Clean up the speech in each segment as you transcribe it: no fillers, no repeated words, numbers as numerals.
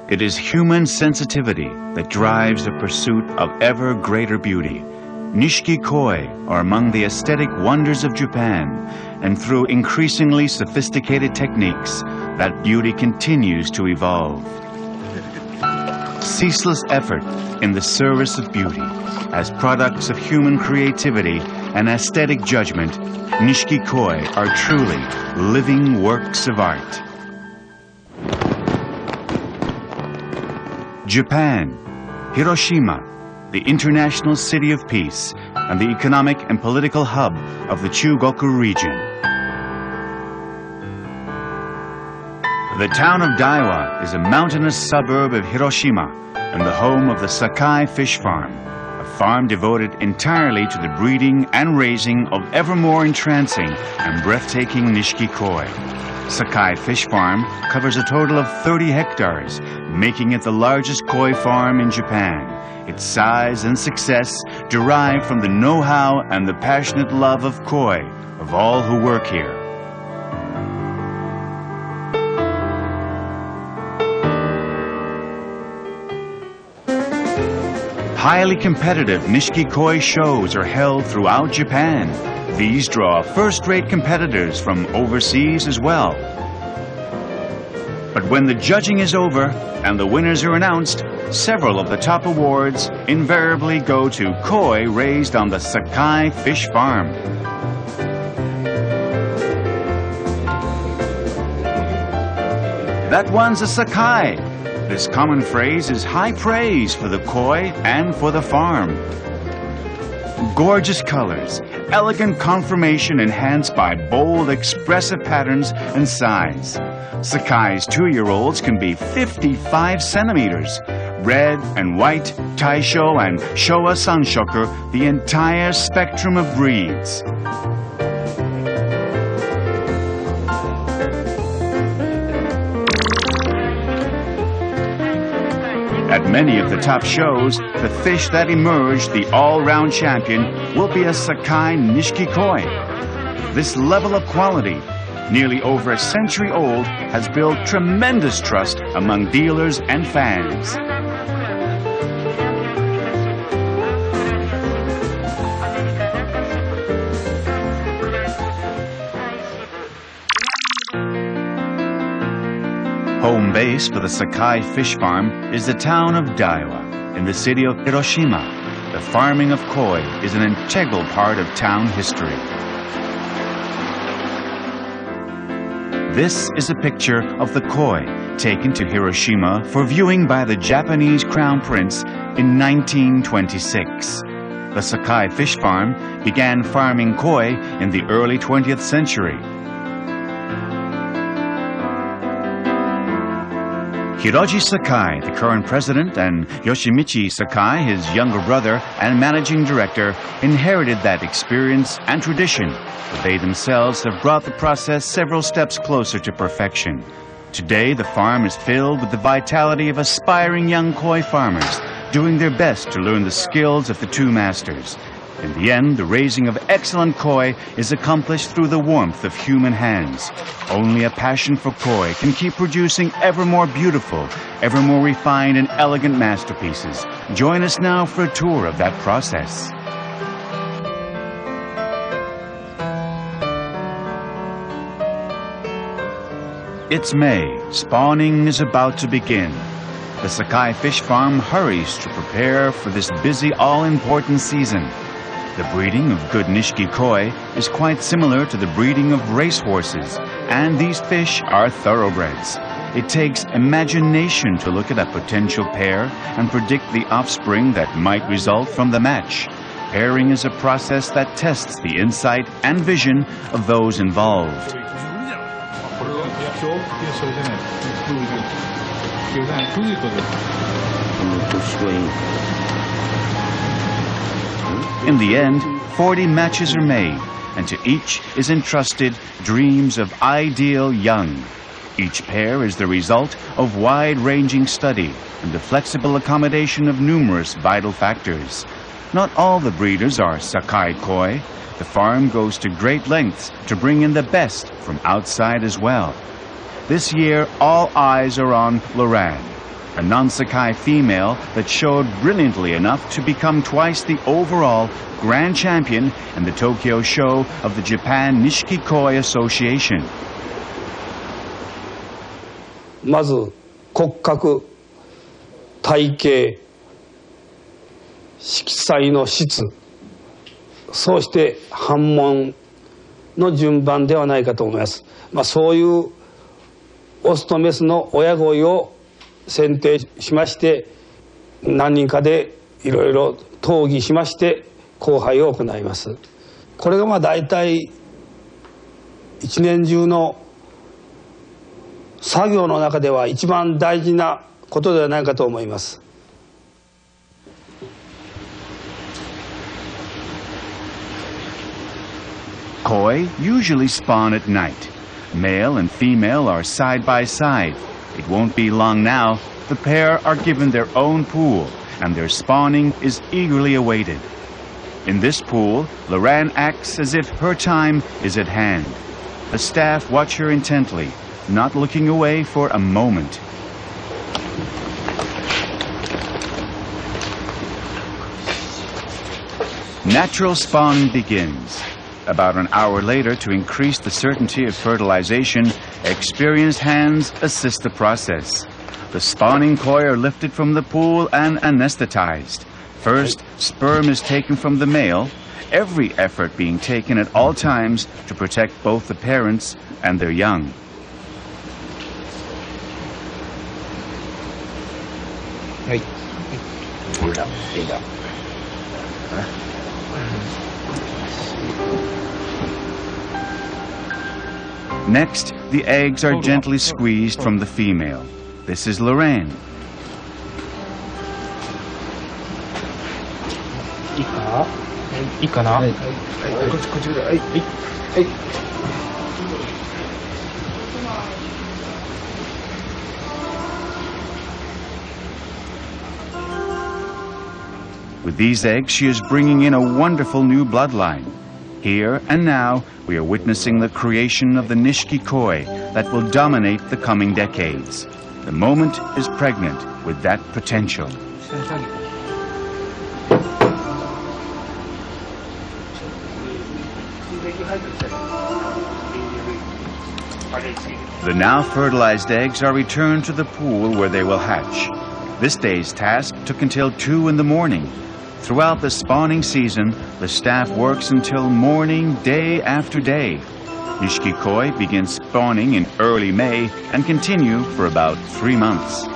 It is human sensitivity that drives the pursuit of ever greater beauty. Nishiki koi are among the aesthetic wonders of Japan, and through increasingly sophisticated techniques, that beauty continues to evolve. Ceaseless effort in the service of beauty, as products of human creativity and aesthetic judgment, Nishiki koi are truly living works of art. Japan, Hiroshima, the international city of peace and the economic and political hub of the Chugoku region. The town of Daiwa is a mountainous suburb of Hiroshima and the home of the Sakai fish farm, a farm devoted entirely to the breeding and raising of ever more entrancing and breathtaking Nishiki koi. Sakai Fish Farm covers a total of 30 hectares, making it the largest koi farm in Japan. Its size and success derive from the know-how and the passionate love of koi of all who work here. Highly competitive Nishiki koi shows are held throughout Japan. These draw first-rate competitors from overseas as well. But when the judging is over and the winners are announced, several of the top awards invariably go to koi raised on the Sakai Fish Farm. That one's a Sakai. This common phrase is high praise for the koi and for the farm. Gorgeous colors, elegant conformation enhanced by bold, expressive patterns and size. Sakai's 2-year-olds can be 55 centimeters. Red and white, Taisho and Showa Sanshoku, the entire spectrum of breeds. At many of the top shows, the fish that emerged the all-round champion will be a Sakai Nishiki koi. This level of quality, nearly over a century old, has built tremendous trust among dealers and fans. Home base for the Sakai Fish Farm is the town of Daiwa in the city of Hiroshima. The farming of koi is an integral part of town history. This is a picture of the koi taken to Hiroshima for viewing by the Japanese Crown Prince in 1926. The Sakai Fish Farm began farming koi in the early 20th century. Hiroji Sakai, the current president, and Yoshimichi Sakai, his younger brother and managing director, inherited that experience and tradition, but they themselves have brought the process several steps closer to perfection. Today, the farm is filled with the vitality of aspiring young koi farmers, doing their best to learn the skills of the two masters. In the end, the raising of excellent koi is accomplished through the warmth of human hands. Only a passion for koi can keep producing ever more beautiful, ever more refined and elegant masterpieces. Join us now for a tour of that process. It's May. Spawning is about to begin. The Sakai Fish Farm hurries to prepare for this busy, all-important season. The breeding of good Nishiki koi is quite similar to the breeding of racehorses, and these fish are thoroughbreds. It takes imagination to look at a potential pair and predict the offspring that might result from the match. Pairing is a process that tests the insight and vision of those involved. In the end, 40 matches are made, and to each is entrusted dreams of ideal young. Each pair is the result of wide-ranging study and the flexible accommodation of numerous vital factors. Not all the breeders are Sakai koi. The farm goes to great lengths to bring in the best from outside as well. This year, all eyes are on Loran, a non-sakai female that showed brilliantly enough to become twice the overall grand champion in the Tokyo show of the Japan Nishiki-koi Association. まず骨格、体型、色彩の質、そうして反問の順番ではないかと思います。そういうオスとメスの親鯉を選定しまして、何人かでいろいろ討議しまして交配を行います。これが大体一年中の作業の中では一番大事なことではないかと思います。Koi usually spawn at night. Male and female are side by side. It won't be long now. The pair are given their own pool, and their spawning is eagerly awaited. In this pool, Loran acts as if her time is at hand. The staff watch her intently, not looking away for a moment. Natural spawning begins. About an hour later, to increase the certainty of fertilization, experienced hands assist the process. The spawning koi are lifted from the pool and anesthetized. First, sperm is taken from the male, every effort being taken at all times to protect both the parents and their young. Next, the eggs are gently squeezed from the female. This is Lorraine. With these eggs, she is bringing in a wonderful new bloodline. Here and now, we are witnessing the creation of the Nishiki koi that will dominate the coming decades. The moment is pregnant with that potential. The now fertilized eggs are returned to the pool where they will hatch. This day's task took until 2 in the morning. Throughout the spawning season, the staff works until morning, day after day. Nishiki koi begins spawning in early May and continue for about 3 months.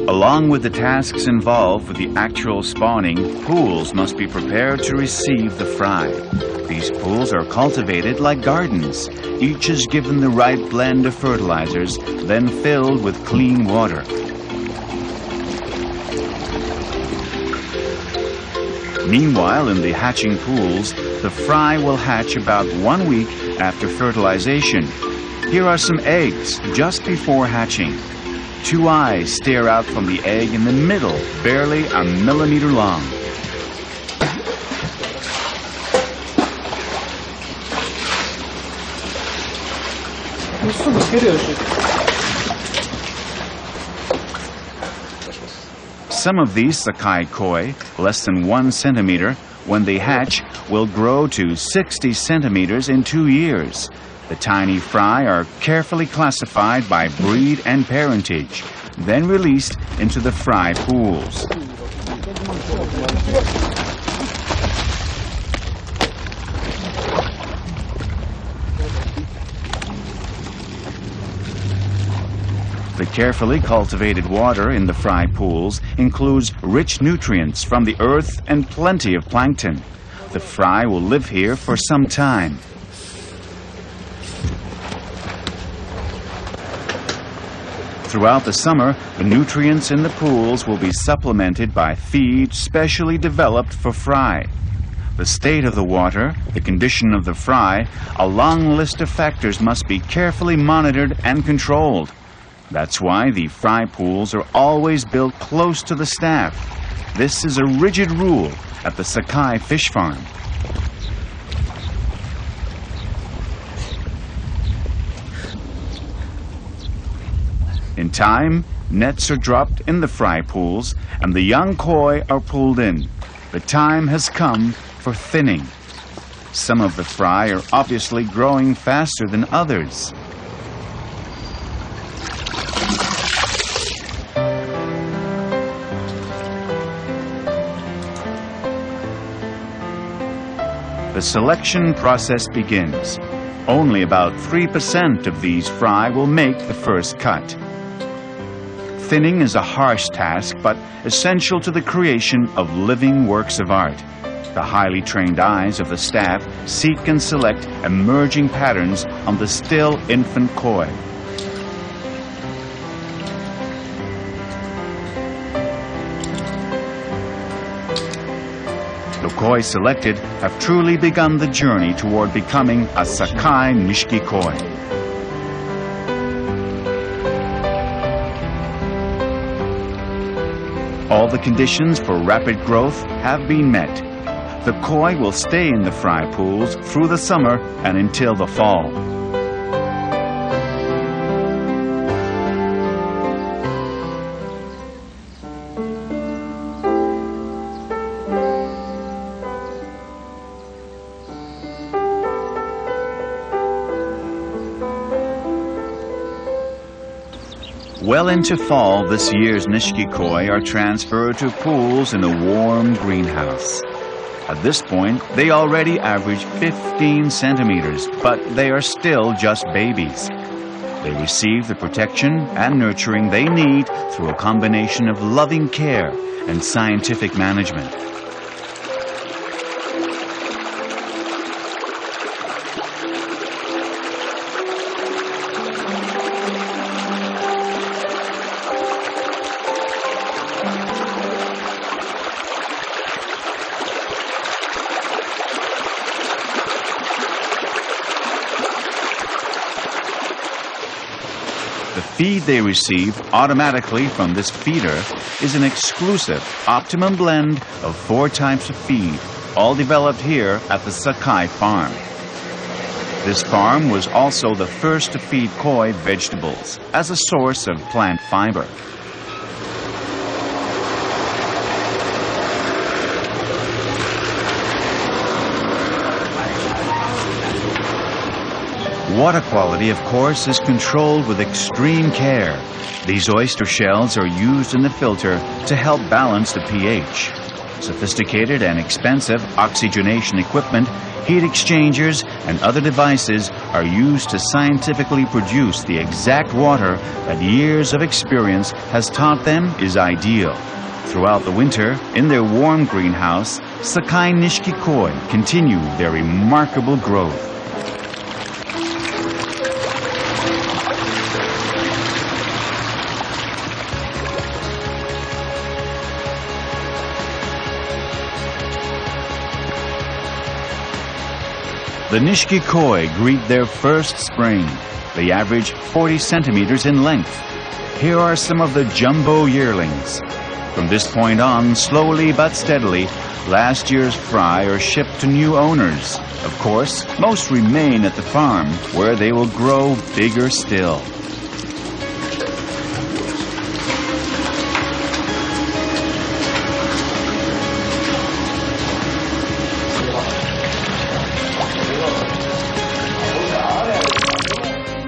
Along with the tasks involved with the actual spawning, pools must be prepared to receive the fry. These pools are cultivated like gardens. Each is given the right blend of fertilizers, then filled with clean water. Meanwhile, in the hatching pools, the fry will hatch about 1 week after fertilization. Here are some eggs just before hatching. 2 eyes stare out from the egg in the middle, barely a millimeter long. Some of these sakai koi, less than 1 centimeter, when they hatch, will grow to 60 centimeters in 2 years. The tiny fry are carefully classified by breed and parentage, then released into the fry pools. The carefully cultivated water in the fry pools includes rich nutrients from the earth and plenty of plankton. The fry will live here for some time. Throughout the summer, the nutrients in the pools will be supplemented by feed specially developed for fry. The state of the water, the condition of the fry, a long list of factors must be carefully monitored and controlled. That's why the fry pools are always built close to the staff. This is a rigid rule at the Sakai fish farm. In time, nets are dropped in the fry pools and the young koi are pulled in. The time has come for thinning. Some of the fry are obviously growing faster than others. The selection process begins. Only about 3% of these fry will make the first cut. Thinning is a harsh task, but essential to the creation of living works of art. The highly trained eyes of the staff seek and select emerging patterns on the still infant koi. The koi selected have truly begun the journey toward becoming a Sakai Nishiki koi. All the conditions for rapid growth have been met. The koi will stay in the fry pools through the summer and until the fall. Well into fall, this year's Nishiki koi are transferred to pools in a warm greenhouse. At this point, they already average 15 centimeters, but they are still just babies. They receive the protection and nurturing they need through a combination of loving care and scientific management. The feed they receive automatically from this feeder is an exclusive optimum blend of 4 types of feed, all developed here at the Sakai farm. This farm was also the first to feed koi vegetables as a source of plant fiber. Water quality, of course, is controlled with extreme care. These oyster shells are used in the filter to help balance the pH. Sophisticated and expensive oxygenation equipment, heat exchangers, and other devices are used to scientifically produce the exact water that years of experience has taught them is ideal. Throughout the winter, in their warm greenhouse, Sakai Nishiki koi continue their remarkable growth. The Nishiki koi greet their first spring. They average 40 centimeters in length. Here are some of the jumbo yearlings. From this point on, slowly but steadily, last year's fry are shipped to new owners. Of course, most remain at the farm, where they will grow bigger still.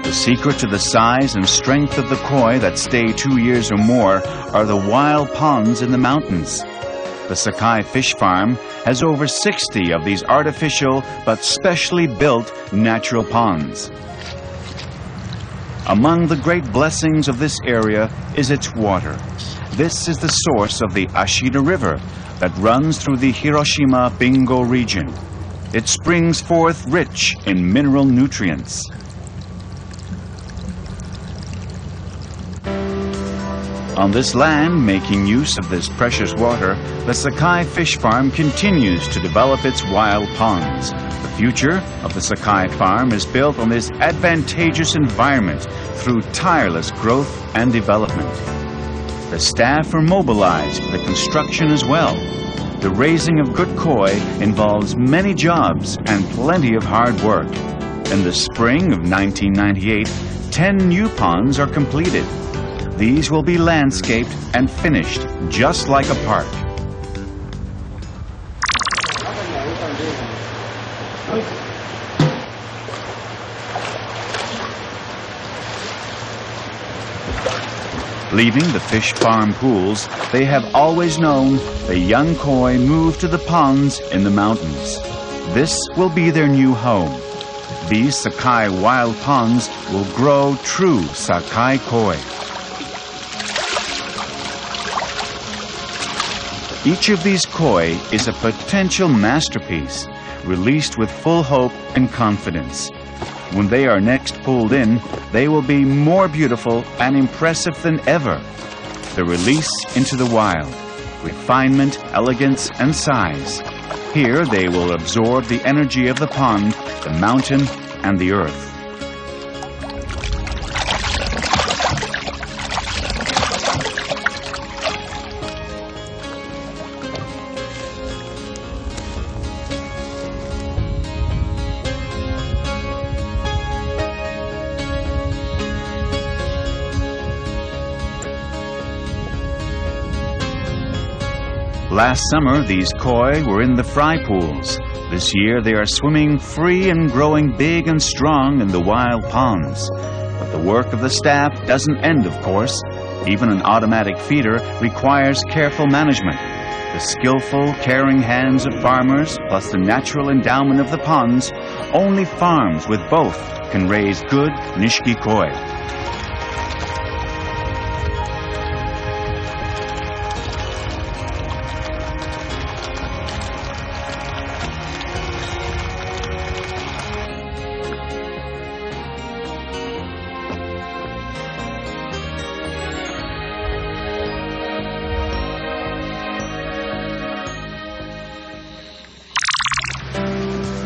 The secret to the size and strength of the koi that stay 2 years or more are the wild ponds in the mountains. The Sakai fish farm has over 60 of these artificial but specially built natural ponds. Among the great blessings of this area is its water. This is the source of the Ashita River that runs through the Hiroshima-Bingo region. It springs forth rich in mineral nutrients. On this land, making use of this precious water, the Sakai Fish Farm continues to develop its wild ponds. The future of the Sakai Farm is built on this advantageous environment through tireless growth and development. The staff are mobilized for the construction as well. The raising of good koi involves many jobs and plenty of hard work. In the spring of 1998, 10 new ponds are completed. These will be landscaped and finished just like a park. Leaving the fish farm pools, they have always known the young koi move to the ponds in the mountains. This will be their new home. These Sakai wild ponds will grow true Sakai koi. Each of these koi is a potential masterpiece, released with full hope and confidence. When they are next pulled in, they will be more beautiful and impressive than ever. The release into the wild, refinement, elegance, and size. Here they will absorb the energy of the pond, the mountain, and the earth. Last summer, these koi were in the fry pools. This year, they are swimming free and growing big and strong in the wild ponds. But the work of the staff doesn't end, of course. Even an automatic feeder requires careful management. The skillful, caring hands of farmers, plus the natural endowment of the ponds, only farms with both can raise good Nishiki koi.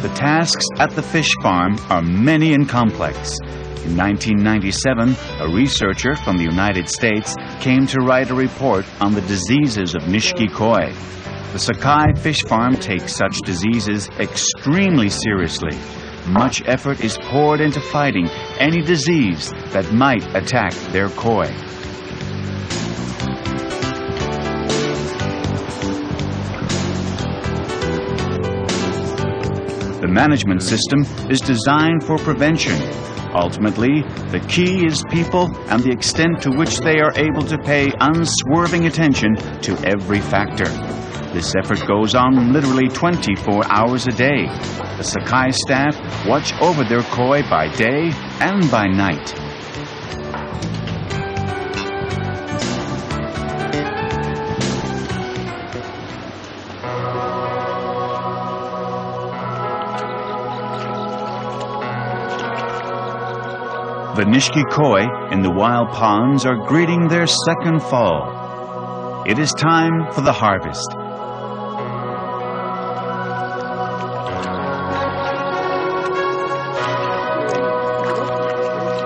The tasks at the fish farm are many and complex. In 1997, a researcher from the United States came to write a report on the diseases of Nishiki koi. The Sakai fish farm takes such diseases extremely seriously. Much effort is poured into fighting any disease that might attack their koi. The management system is designed for prevention. Ultimately, the key is people and the extent to which they are able to pay unswerving attention to every factor. This effort goes on literally 24 hours a day. The Sakai staff watch over their koi by day and by night. The Nishiki koi in the wild ponds are greeting their second fall. It is time for the harvest.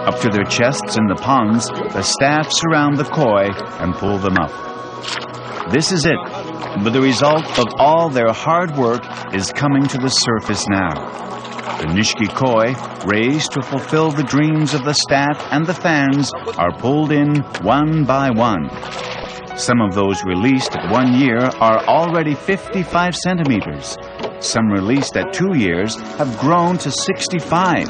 Up to their chests in the ponds, the staff surround the koi and pull them up. This is it, but the result of all their hard work is coming to the surface now. The Nishiki koi, raised to fulfill the dreams of the staff and the fans, are pulled in one by one. Some of those released at 1 year are already 55 centimeters. Some released at 2 years have grown to 65.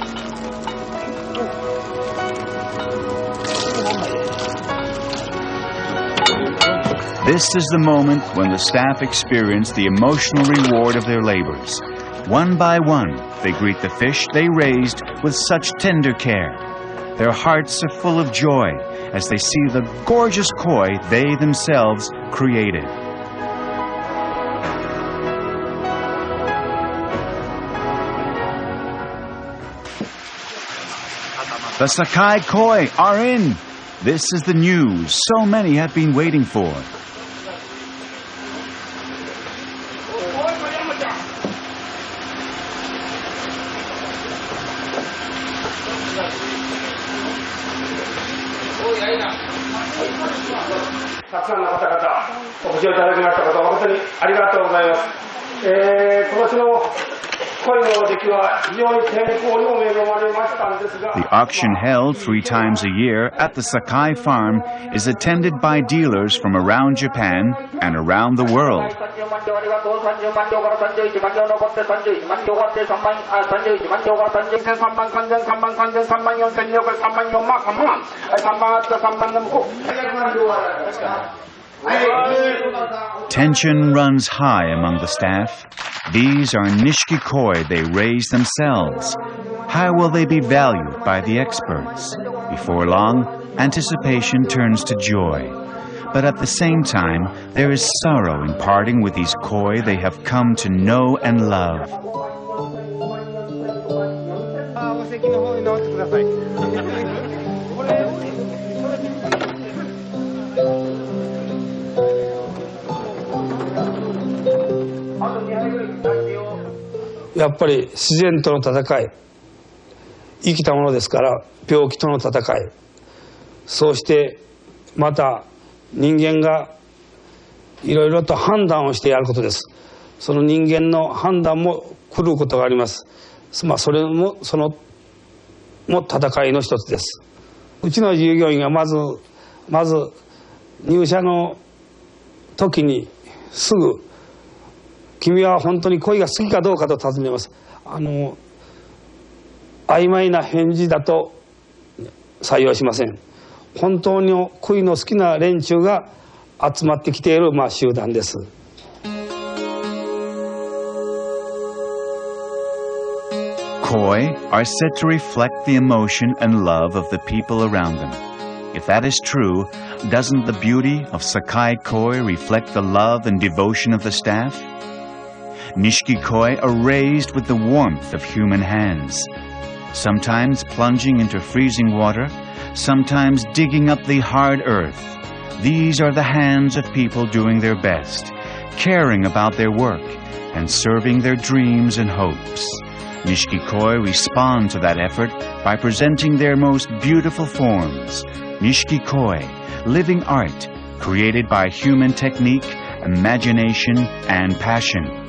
This is the moment when the staff experience the emotional reward of their labors. One by one, they greet the fish they raised with such tender care. Their hearts are full of joy as they see the gorgeous koi they themselves created. The Sakai koi are in. This is the news so many have been waiting for. The auction held 3 times a year at the Sakai farm is attended by dealers from around Japan and around the world. Tension runs high among the staff. These are nishiki koi they raise themselves. How will they be valued by the experts? Before long, anticipation turns to joy. But at the same time, there is sorrow in parting with these koi they have come to know and love.やっぱり自然との戦い、生きたものですから病気との戦い、そうしてまた人間がいろいろと判断をしてやることです。その人間の判断も狂うことがあります。それも戦いの一つです。うちの従業員がまず入社の時にすぐ君は本当に恋が好きかどうかと尋ねます。曖昧な返事だと採用しません。本当に恋の好きな連中が集まってきている集団です。Koi are said to reflect the emotion and love of the people around them. If that is true, doesn't the beauty of Sakai koi reflect the love and devotion of the staff? Nishiki koi are raised with the warmth of human hands, sometimes plunging into freezing water, sometimes digging up the hard earth. These are the hands of people doing their best, caring about their work, and serving their dreams and hopes. Nishiki koi respond to that effort by presenting their most beautiful forms. Nishiki koi, living art, created by human technique, imagination, and passion.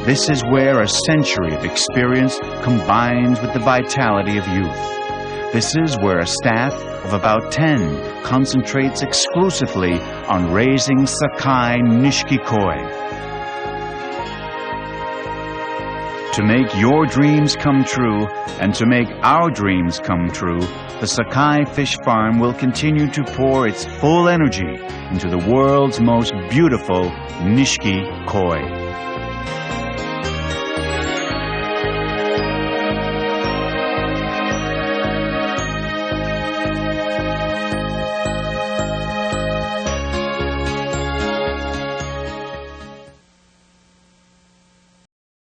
This is where a century of experience combines with the vitality of youth. This is where a staff of about 10 concentrates exclusively on raising Sakai Nishiki koi. To make your dreams come true and to make our dreams come true, the Sakai Fish Farm will continue to pour its full energy into the world's most beautiful Nishiki koi.